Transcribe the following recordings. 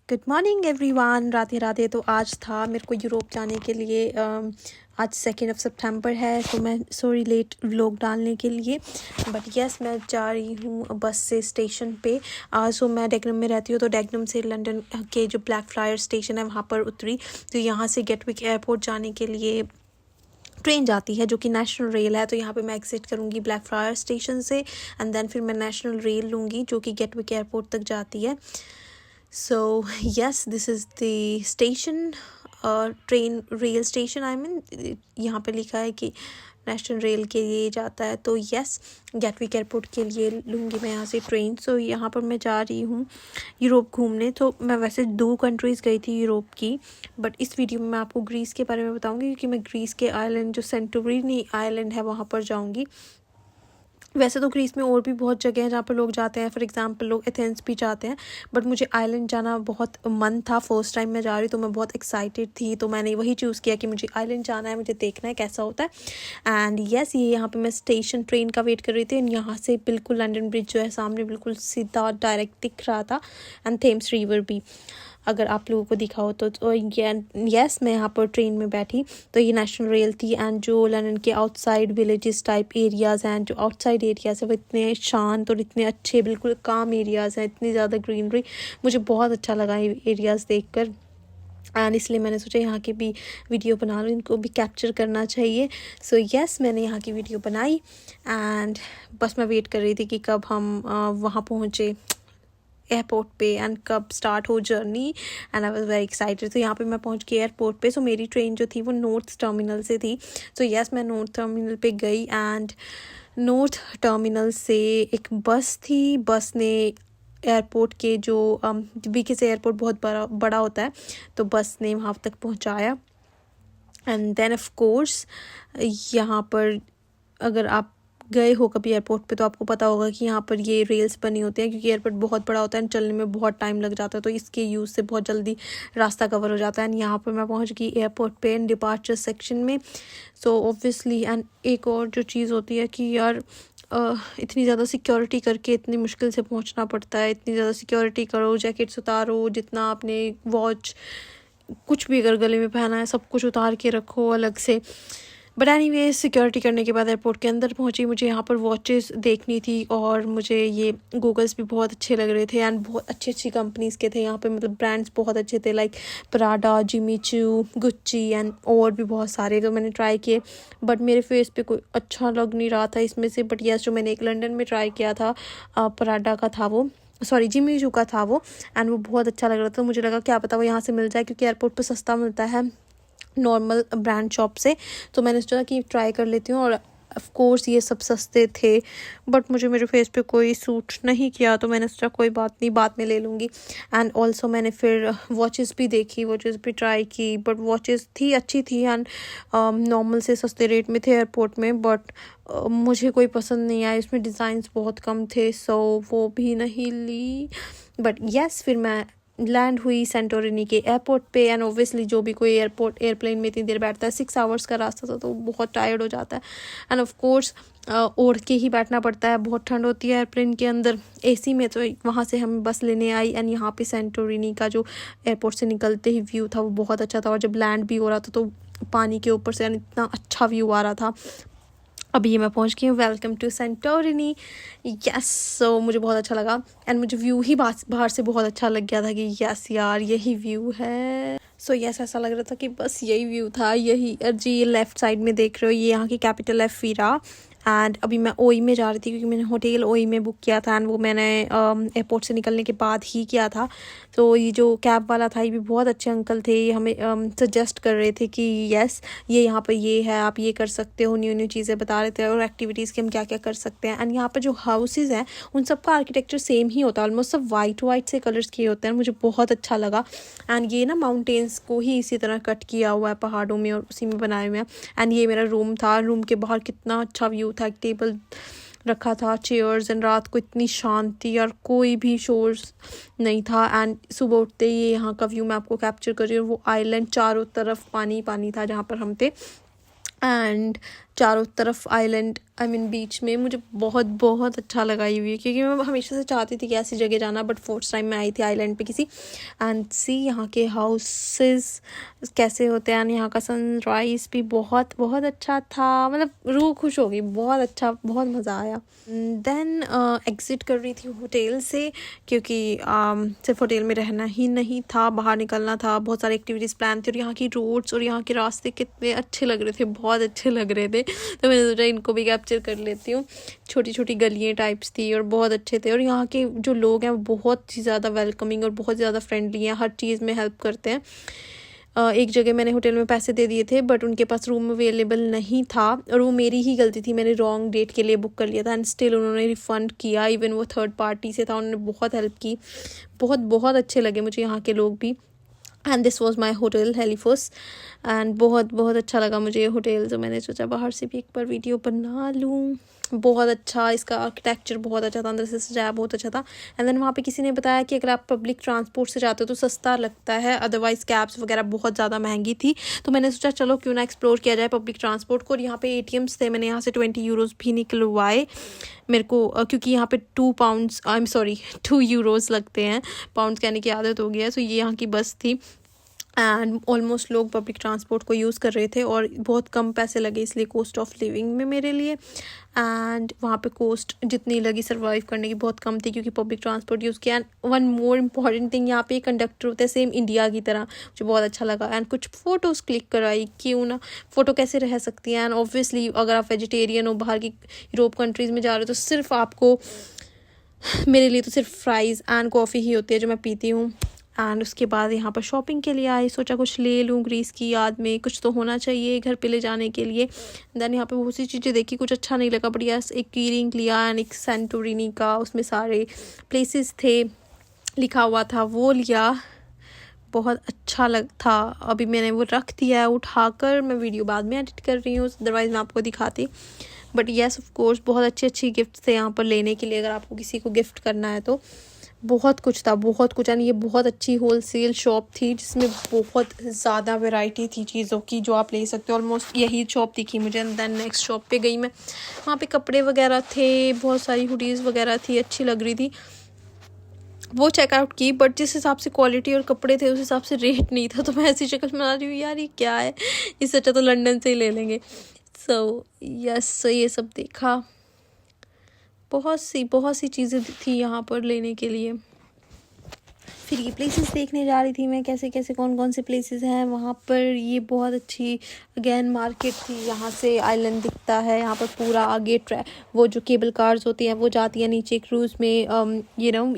Good morning everyone. Radhe Radhe. तो आज था मेरे को यूरोप जाने के लिए आज 2 सितंबर है, तो मैं सॉरी लेट व्लॉग डालने के लिए, बट यस मैं जा रही हूँ बस से स्टेशन पे। सो मैं डेगनम में रहती हूँ, तो डेगनम से लंदन के जो ब्लैक फ्रायर स्टेशन है वहाँ पर उतरी। तो यहाँ से गेटविक एयरपोर्ट जाने के लिए ट्रेन जाती है जो कि नेशनल रेल है। तो यहाँ पे मैं एग्जिट करूँगी ब्लैक फ्रायर स्टेशन से एंड देन फिर मैं नेशनल रेल लूँगी जो कि गेटविक एयरपोर्ट तक जाती है। So yes, this is the station, train rail station I mean यहाँ पे लिखा है कि नेशनल रेल के लिए जाता है। तो यस गेटविक एयरपोर्ट के लिए लूँगी मैं यहाँ से ट्रेन। सो यहाँ पर मैं जा रही हूँ यूरोप घूमने। तो मैं वैसे 2 कंट्रीज़ गई थी यूरोप की, बट इस वीडियो में मैं आपको ग्रीस के बारे में बताऊँगी क्योंकि मैं ग्रीस के आइलैंड जो सेंटोरिनी आइलैंड है वहाँ पर जाऊँगी। वैसे तो ग्रीस में और भी बहुत जगह हैं जहाँ पर लोग जाते हैं, फॉर एग्जांपल लोग एथेंस भी जाते हैं, बट मुझे आइलैंड जाना बहुत मन था। फर्स्ट टाइम मैं जा रही तो मैं बहुत एक्साइटेड थी, तो मैंने वही चूज़ किया कि मुझे आइलैंड जाना है, मुझे देखना है कैसा होता है। एंड यस ये यहाँ पे मैं स्टेशन ट्रेन का वेट कर रही थी एंड यहाँ से बिल्कुल लंदन ब्रिज जो है सामने बिल्कुल सीधा डायरेक्ट दिख रहा था एंड थेम्स रिवर भी अगर आप लोगों को दिखा हो तो यस मैं यहाँ पर ट्रेन में बैठी। तो ये नेशनल रेल थी एंड जो लंदन के आउटसाइड विलेजेस टाइप एरियाज़ हैं, जो आउटसाइड एरियाज़ है वो इतने शांत और इतने अच्छे बिल्कुल काम एरियाज़ हैं, इतनी ज़्यादा ग्रीनरी, मुझे बहुत अच्छा लगा ये एरियाज़ देखकर एंड इसलिए मैंने सोचा यहाँ की भी वीडियो बना लूँ, इनको भी कैप्चर करना चाहिए। सो यस मैंने यहाँ की वीडियो बनाई एंड बस मैं वेट कर रही थी कि कब हम वहाँ पहुँचे एयरपोर्ट पे एंड कब स्टार्ट हो journey and I was very excited. तो यहाँ पे मैं पहुँच गई एयरपोर्ट पे। सो मेरी ट्रेन जो थी वो नॉर्थ टर्मिनल से थी। सो यस मैं नॉर्थ टर्मिनल पे गई एंड नॉर्थ टर्मिनल से एक बस थी। बस ने एयरपोर्ट के जो बीके से एयरपोर्ट बहुत बड़ा होता है, तो बस ने वहाँ तक पहुँचाया एंड देन ऑफ कोर्स यहाँ पर अगर आप गए हो कभी एयरपोर्ट पे तो आपको पता होगा कि यहाँ पर ये रेल्स बनी होती हैं क्योंकि एयरपोर्ट बहुत बड़ा होता है एंड चलने में बहुत टाइम लग जाता है, तो इसके यूज़ से बहुत जल्दी रास्ता कवर हो जाता है। एंड यहाँ पर मैं पहुँच गई एयरपोर्ट पे एंड डिपार्चर सेक्शन में। सो ऑब्वियसली एंड एक और जो चीज़ होती है कि यार इतनी ज़्यादा सिक्योरिटी करके इतनी मुश्किल से पहुँचना पड़ता है, इतनी ज़्यादा सिक्योरिटी करो, जैकेट्स उतारो, जितना आपने वॉच कुछ भी अगर गले में पहना है सब कुछ उतार के रखो अलग से। बट एनीवे सिक्योरिटी करने के बाद एयरपोर्ट के अंदर पहुंची। मुझे यहाँ पर वॉचेस देखनी थी और मुझे ये गूगल्स भी बहुत अच्छे लग रहे थे एंड बहुत अच्छी अच्छी कंपनीज़ के थे यहाँ पे, मतलब ब्रांड्स बहुत अच्छे थे like Prada, Jimmy Choo, Gucci and और भी बहुत सारे। तो मैंने ट्राई किए बट मेरे फेस पे कोई अच्छा लग नहीं रहा था इसमें से। बट यस जो मैंने एक लंदन में ट्राई किया था प्राडा का था वो, सॉरी जिमी चू का था वो, एंड वो बहुत अच्छा लग रहा था। मुझे लगा क्या पता वो यहाँ से मिल जाए क्योंकि एयरपोर्ट पर सस्ता मिलता है नॉर्मल ब्रांड शॉप से। तो मैंने सोचा कि ट्राई कर लेती हूँ और ऑफ कोर्स ये सब सस्ते थे बट मुझे मेरे फेस पे कोई सूट नहीं किया, तो मैंने सोचा कोई बात नहीं बाद में ले लूँगी। एंड ऑल्सो मैंने फिर वॉचेस भी देखी, वॉचेस भी ट्राई की, बट वॉचेस थी अच्छी थी एंड नॉर्मल से सस्ते रेट में थे एयरपोर्ट में, बट मुझे कोई पसंद नहीं आया, इसमें डिज़ाइंस बहुत कम थे, सो वो भी नहीं ली। बट यस फिर मैं लैंड हुई सेंटोरिनी के एयरपोर्ट पे एंड ओब्वियसली जो भी कोई एयरप्लेन में इतनी देर बैठता है, 6 आवर्स का रास्ता था तो बहुत टायर्ड हो जाता है एंड ऑफ कोर्स ओढ़ के ही बैठना पड़ता है, बहुत ठंड होती है एयरप्लेन के अंदर एसी में। तो वहाँ से हमें बस लेने आई एंड यहाँ पे सेंटोरिनी का जो एयरपोर्ट से निकलते ही व्यू था वो बहुत अच्छा था और जब लैंड भी हो रहा था तो पानी के ऊपर से इतना अच्छा व्यू आ रहा था। अभी ये मैं पहुंच गई हूँ, welcome to Santorini. Yes so मुझे बहुत अच्छा लगा एंड मुझे व्यू ही बाहर से बहुत अच्छा लग गया था कि यस यार यही व्यू है। सो यस ऐसा लग रहा था कि बस यही व्यू था, यही जी ये लेफ़्ट साइड में देख रहे हो ये यहाँ की कैपिटल है फीरा। एंड अभी मैं ओई में जा रही थी क्योंकि मैंने होटल ओई में बुक किया था एंड वो मैंने एयरपोर्ट से निकलने के बाद ही किया था। तो ये जो कैब वाला था ये भी बहुत अच्छे अंकल थे, ये हमें सजेस्ट कर रहे थे कि यस ये यहाँ पर ये है, आप ये कर सकते हो, न्यू न्यू चीज़ें बता रहे थे और एक्टिविटीज़ के हम क्या क्या कर सकते हैं। एंड यहाँ पर जो हाउसेज़ हैं उन सबका आर्किटेक्चर सेम ही होता है, ऑलमोस्ट सब वाइट से कलर्स किए होते हैं, मुझे बहुत अच्छा लगा। एंड ये ना माउंटेन्स को ही इसी तरह कट किया हुआ है पहाड़ों में और उसी में बनाए हुए हैं। एंड ये मेरा रूम था, रूम के बाहर कितना अच्छा व्यू था, एक टेबल रखा था, चेयर्स, एंड रात को इतनी शांति और कोई भी शोर्स नहीं था। एंड सुबह उठते ही यहाँ का व्यू मैं आपको कैप्चर कर रही हूँ, वो आइलैंड चारों तरफ पानी पानी था जहाँ पर हम थे एंड चारों तरफ आइलैंड बीच में। मुझे बहुत बहुत अच्छा लगा ये व्यू, क्योंकि मैं हमेशा से चाहती थी कि ऐसी जगह जाना, बट फर्स्ट टाइम मैं आई थी आइलैंड पे किसी। एंड सी यहाँ के हाउसेस कैसे होते हैं, यहाँ का सनराइज भी बहुत बहुत अच्छा था, मतलब रूह खुश हो गई, बहुत अच्छा, बहुत मज़ा आया। देन एग्ज़िट कर रही थी होटल से, क्योंकि सिर्फ होटल में रहना ही नहीं था, बाहर निकलना था, बहुत सारी एक्टिविटीज़ प्लान थी। और यहाँ की रोड्स और यहाँ के रास्ते कितने अच्छे लग रहे थे, बहुत अच्छे लग रहे थे, तो मैंने सोचा इनको भी कैप्चर कर लेती हूँ। छोटी छोटी गलियाँ टाइप्स थी और बहुत अच्छे थे। और यहाँ के जो लोग हैं वो बहुत ही ज़्यादा वेलकमिंग और बहुत ज़्यादा फ्रेंडली हैं, हर चीज़ में हेल्प करते हैं। एक जगह मैंने होटल में पैसे दे दिए थे, बट उनके पास रूम अवेलेबल नहीं था, और वो मेरी ही गलती थी, मैंने रॉन्ग डेट के लिए बुक कर लिया था। एंड स्टिल उन्होंने रिफ़ंड किया, इवन वो थर्ड पार्टी से था, उन्होंने बहुत हेल्प की। बहुत बहुत अच्छे लगे मुझे यहाँ के लोग भी। And this was my hotel हेलीफोस, एंड बहुत बहुत अच्छा लगा मुझे ये होटल, तो मैंने सोचा बाहर से भी एक बार वीडियो बना लूँ। बहुत अच्छा, इसका आर्किटेक्चर बहुत अच्छा था, अंदर से सजाया बहुत अच्छा था। एंड देन वहाँ पे किसी ने बताया कि अगर आप पब्लिक ट्रांसपोर्ट से जाते हो तो सस्ता लगता है, अदरवाइज़ कैब्स वगैरह बहुत ज़्यादा महंगी थी। तो मैंने सोचा चलो क्यों ना एक्सप्लोर किया जाए पब्लिक ट्रांसपोर्ट को। और यहाँ पे ATMs थे, मैंने यहाँ से 20 यूरोज़ भी निकलवाए मेरे को, क्योंकि यहाँ पे 2 यूरोज़ लगते हैं, पाउंड्स कहने की आदत हो गई है। सो ये यहाँ की बस थी, एंड ऑलमोस्ट लोग पब्लिक ट्रांसपोर्ट को यूज़ कर रहे थे, और बहुत कम पैसे लगे, इसलिए कॉस्ट ऑफ लिविंग में मेरे लिए। एंड वहाँ पे कॉस्ट जितनी लगी सर्वाइव करने की बहुत कम थी, क्योंकि पब्लिक ट्रांसपोर्ट यूज़ किया। And one more important thing, यहाँ पे कंडक्टर होता है सेम इंडिया की तरह, मुझे बहुत अच्छा लगा। एंड कुछ फ़ोटोज़ क्लिक कराई, क्यों ना, फ़ोटो कैसे रह सकती हैं। एंड ऑब्वियसली अगर आप वेजिटेरियन हो, बाहर की यूरोप कंट्रीज़ में जा रहे हो, तो सिर्फ आपको, मेरे लिए तो सिर्फ फ्राइज़ एंड कॉफ़ी ही होती है जो मैं पीती हूँ। एंड उसके बाद यहाँ पर शॉपिंग के लिए आई, सोचा कुछ ले लूँ, ग्रीस की याद में कुछ तो होना चाहिए घर पे ले जाने के लिए। देन यहाँ पे बहुत सी चीज़ें देखी, कुछ अच्छा नहीं लगा, बट यस एक की रिंग लिया, एंड एक सेंटोरिनी का, उसमें सारे प्लेसेस थे लिखा हुआ था, वो लिया, बहुत अच्छा लग था। अभी मैंने वो रख दिया है उठाकर, मैं वीडियो बाद में एडिट कर रही हूँ, अदरवाइज़ मैं आपको दिखाती। बट येस ऑफ कोर्स बहुत अच्छी गिफ्ट थे यहाँ पर लेने के लिए, अगर आपको किसी को गिफ्ट करना है तो। बहुत कुछ था, बहुत कुछ। एंड ये बहुत अच्छी होलसेल शॉप थी, जिसमें बहुत ज़्यादा वैरायटी थी चीज़ों की जो आप ले सकते हो। ऑलमोस्ट यही शॉप दिखी मुझे। एंड देन नेक्स्ट शॉप पे गई मैं, वहाँ पे कपड़े वगैरह थे, बहुत सारी हुडीज़ वगैरह थी, अच्छी लग रही थी, वो चेकआउट की। बट जिस हिसाब से क्वालिटी और कपड़े थे उस हिसाब से रेट नहीं था, तो मैं ऐसी शक्ल बना रही हूँ यार ये क्या है, इससे अच्छा तो लंदन से ही ले लेंगे। सो यस, ये सब देखा, बहुत सी चीज़ें थी यहाँ पर लेने के लिए। फिर ये प्लेसेस देखने जा रही थी मैं, कैसे कैसे कौन कौन से प्लेसेस हैं वहाँ पर। ये बहुत अच्छी अगेन मार्केट थी, यहाँ से आइलैंड दिखता है, यहाँ पर पूरा आगे वो जो केबल कार्स होती हैं वो जाती हैं नीचे क्रूज़ में,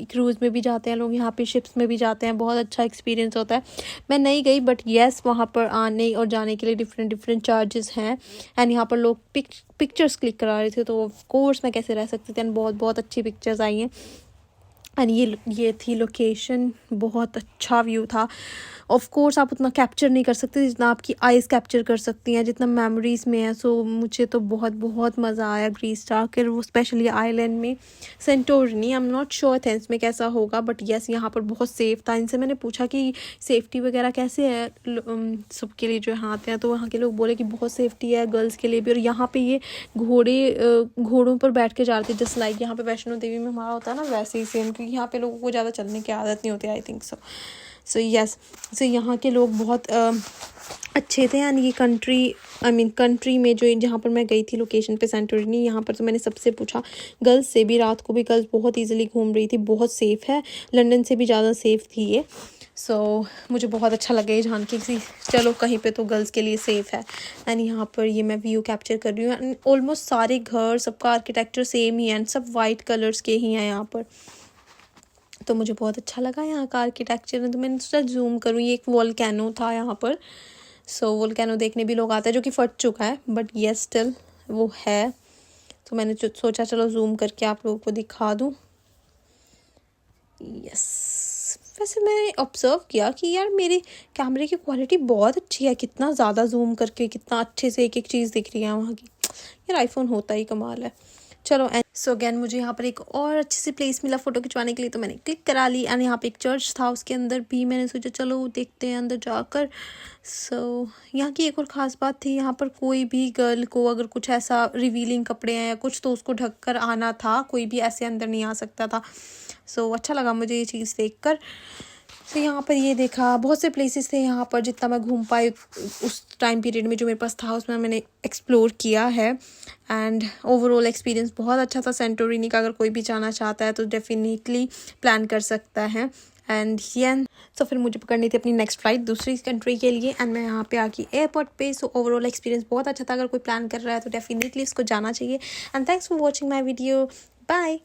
क्रूज़ में भी जाते हैं लोग, यहाँ पे शिप्स में भी जाते हैं, बहुत अच्छा एक्सपीरियंस होता है। मैं नहीं गई, बट येस वहाँ पर आने और जाने के लिए डिफरेंट चार्जेस हैं। एंड यहाँ पर लोग पिक्चर्स क्लिक करा रहे थे, तो ऑफ कोर्स मैं कैसे रह सकती थी। एंड बहुत बहुत अच्छी पिक्चर्स आई हैं। एंड ये थी लोकेशन, बहुत अच्छा व्यू था। ऑफ कोर्स आप उतना कैप्चर नहीं कर सकते जितना आपकी आइज़ कैप्चर कर सकती हैं, जितना मेमोरीज़ में है। सो मुझे तो बहुत बहुत मज़ा आया ग्रीस जाकर, वो स्पेशली आइलैंड में Santorini. I am not sure Athens में कैसा होगा, बट येस यहाँ पर बहुत सेफ़ था। इनसे मैंने पूछा कि सेफ़्टी वगैरह कैसे है सबके लिए जो यहाँ आते हैं, तो वहाँ के लोग बोले कि बहुत सेफ्टी है गर्ल्स के लिए भी। और यहाँ पे ये घोड़ों पर बैठ के जा रहे थे, जस्ट लाइक यहाँ पे वैष्णो देवी में हमारा होता है ना, वैसे ही सेम, क्योंकि यहाँ पे लोगों को ज़्यादा चलने की आदत नहीं होती, आई थिंक सो यस। सो यहाँ के लोग बहुत अच्छे थे। एंड ये कंट्री में जो जहाँ पर मैं गई थी लोकेशन पे सेंटोरिनी, यहाँ पर तो मैंने सबसे पूछा, गर्ल्स से भी, रात को भी गर्ल्स बहुत इजीली घूम रही थी, बहुत सेफ़ है, लंदन से भी ज़्यादा सेफ़ थी ये। सो मुझे बहुत अच्छा लगा ये जान के कि चलो कहीं पे तो गर्ल्स के लिए सेफ़ है। एंड यहाँ पर ये मैं व्यू कैप्चर कर रही हूँ। एंड ऑलमोस्ट सारे घर, सबका आर्किटेक्चर सेम ही है, एंड सब वाइट कलर्स के ही हैं यहाँ पर, तो मुझे बहुत अच्छा लगा यहाँ का आर्किटेक्चर। तो मैंने सोचा जूम करूँ, ये एक वोल्केनो था यहाँ पर। सो वोल्केनो देखने भी लोग आते हैं, जो कि फट चुका है, बट येस स्टिल वो है। तो मैंने सोचा चलो जूम करके आप लोगों को दिखा दूँ। यस, वैसे मैंने ऑब्ज़र्व किया कि यार मेरे कैमरे की क्वालिटी बहुत अच्छी है, कितना ज़्यादा जूम करके कितना अच्छे से एक एक चीज़ दिख रही है वहाँ की। यार आईफोन होता ही कमाल है। चलो सो अगेन मुझे यहाँ पर एक और अच्छी सी प्लेस मिला फ़ोटो खिंचवाने के लिए, तो मैंने क्लिक करा ली। एंड यहाँ पे एक चर्च था, उसके अंदर भी मैंने सोचा चलो देखते हैं अंदर जाकर। सो यहाँ की एक और ख़ास बात थी, यहाँ पर कोई भी गर्ल को अगर कुछ ऐसा रिवीलिंग कपड़े हैं या कुछ तो उसको ढक कर आना था, कोई भी ऐसे अंदर नहीं आ सकता था। सो अच्छा लगा मुझे ये चीज़ देख कर। तो यहाँ पर ये देखा, बहुत से प्लेसेस थे यहाँ पर, जितना मैं घूम पाई उस टाइम पीरियड में जो मेरे पास था उसमें मैंने एक्सप्लोर किया है। एंड ओवरऑल एक्सपीरियंस बहुत अच्छा था सेंटोरिनी का। अगर कोई भी जाना चाहता है तो डेफिनेटली प्लान कर सकता है। एंड सो फिर मुझे पकड़नी थी अपनी नेक्स्ट फ़्लाइट दूसरी कंट्री के लिए, एंड मैं यहाँ पे आके एयरपोर्ट पे। सो ओवरऑल एक्सपीरियंस बहुत अच्छा था। अगर कोई प्लान कर रहा है तो डेफिनेटली इसको जाना चाहिए। And thanks for watching my video. Bye.